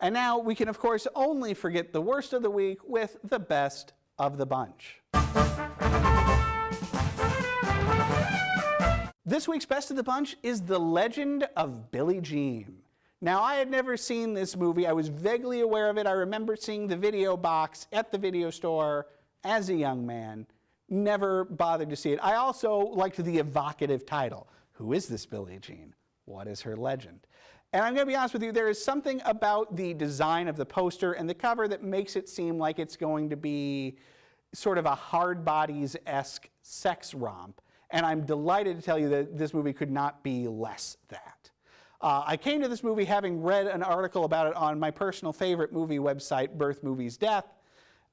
And now we can, of course, only forget the worst of the week with the best of the bunch. This week's best of the bunch is The Legend of Billie Jean. Now, I had never seen this movie. I was vaguely aware of it. I remember seeing the video box at the video store as a young man. Never bothered to see it. I also liked the evocative title. Who is this Billie Jean? What is her legend? And I'm going to be honest with you, there is something about the design of the poster and the cover that makes it seem like it's going to be sort of a Hard Bodies-esque sex romp. And I'm delighted to tell you that this movie could not be less that. I came to this movie having read an article about it on my personal favorite movie website, Birth Movies Death,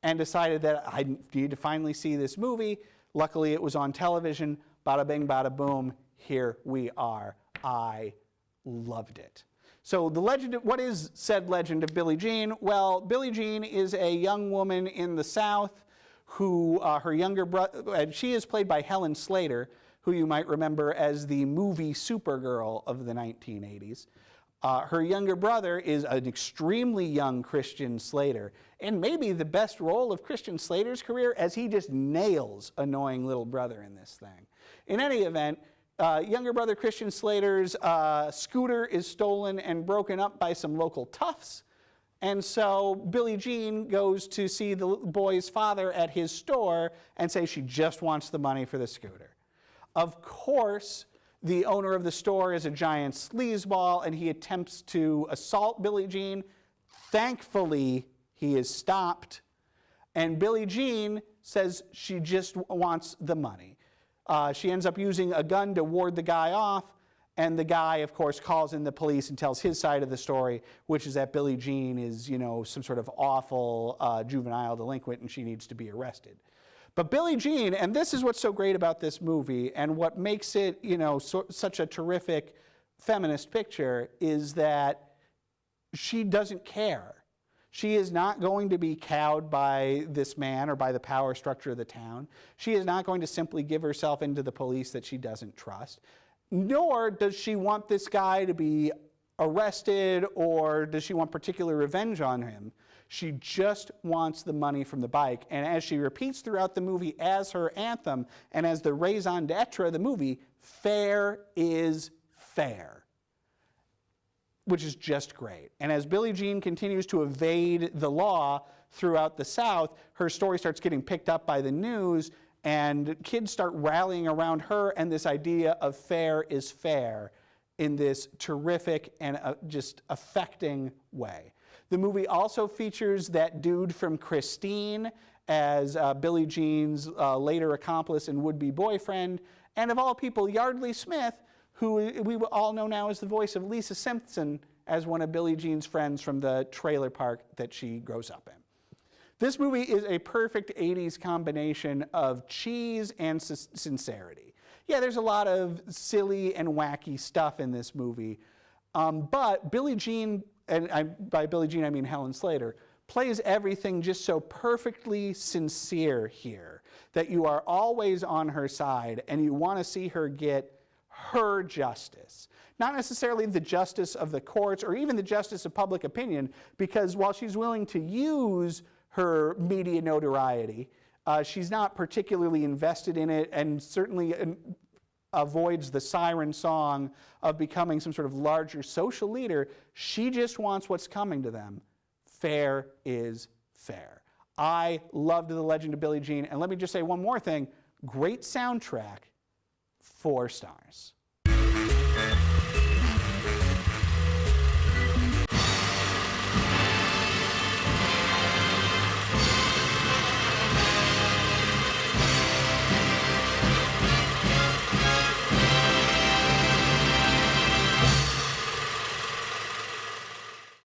and decided that I needed to finally see this movie. Luckily, it was on television. Bada bing, bada boom. Here we are. I loved it. So what is said Legend of Billie Jean? Well, Billie Jean is a young woman in the South who her younger brother, and she is played by Helen Slater, who you might remember as the movie Supergirl of the 1980s. Her younger brother is an extremely young Christian Slater, and maybe the best role of Christian Slater's career, as he just nails annoying little brother in this thing. In any event, younger brother Christian Slater's scooter is stolen and broken up by some local toughs. And so Billie Jean goes to see the boy's father at his store and say she just wants the money for the scooter. Of course, the owner of the store is a giant sleazeball, and he attempts to assault Billie Jean. Thankfully, he is stopped, and Billie Jean says she just wants the money. She ends up using a gun to ward the guy off, and the guy, of course, calls in the police and tells his side of the story, which is that Billie Jean is, you know, some sort of awful juvenile delinquent and she needs to be arrested. But Billie Jean, and this is what's so great about this movie and what makes it, you know, such a terrific feminist picture, is that she doesn't care. She is not going to be cowed by this man or by the power structure of the town. She is not going to simply give herself into the police that she doesn't trust. Nor does she want this guy to be arrested, or does she want particular revenge on him. She just wants the money from the bike. And as she repeats throughout the movie as her anthem and as the raison d'etre of the movie, fair is fair, which is just great. And as Billie Jean continues to evade the law throughout the South, her story starts getting picked up by the news, and kids start rallying around her and this idea of fair is fair in this terrific and just affecting way. The movie also features that dude from Christine as Billie Jean's later accomplice and would-be boyfriend, and of all people, Yardley Smith, who we all know now as the voice of Lisa Simpson as one of Billie Jean's friends from the trailer park that she grows up in. This movie is a perfect 80s combination of cheese and sincerity. Yeah, there's a lot of silly and wacky stuff in this movie, but Billie Jean, and by Billie Jean I mean Helen Slater, plays everything just so perfectly sincere here that you are always on her side and you want to see her get her justice. Not necessarily the justice of the courts or even the justice of public opinion, because while she's willing to use her media notoriety, she's not particularly invested in it, and certainly avoids the siren song of becoming some sort of larger social leader. She just wants what's coming to them. Fair is fair. I loved The Legend of Billie Jean, and let me just say one more thing. Great soundtrack, 4 stars.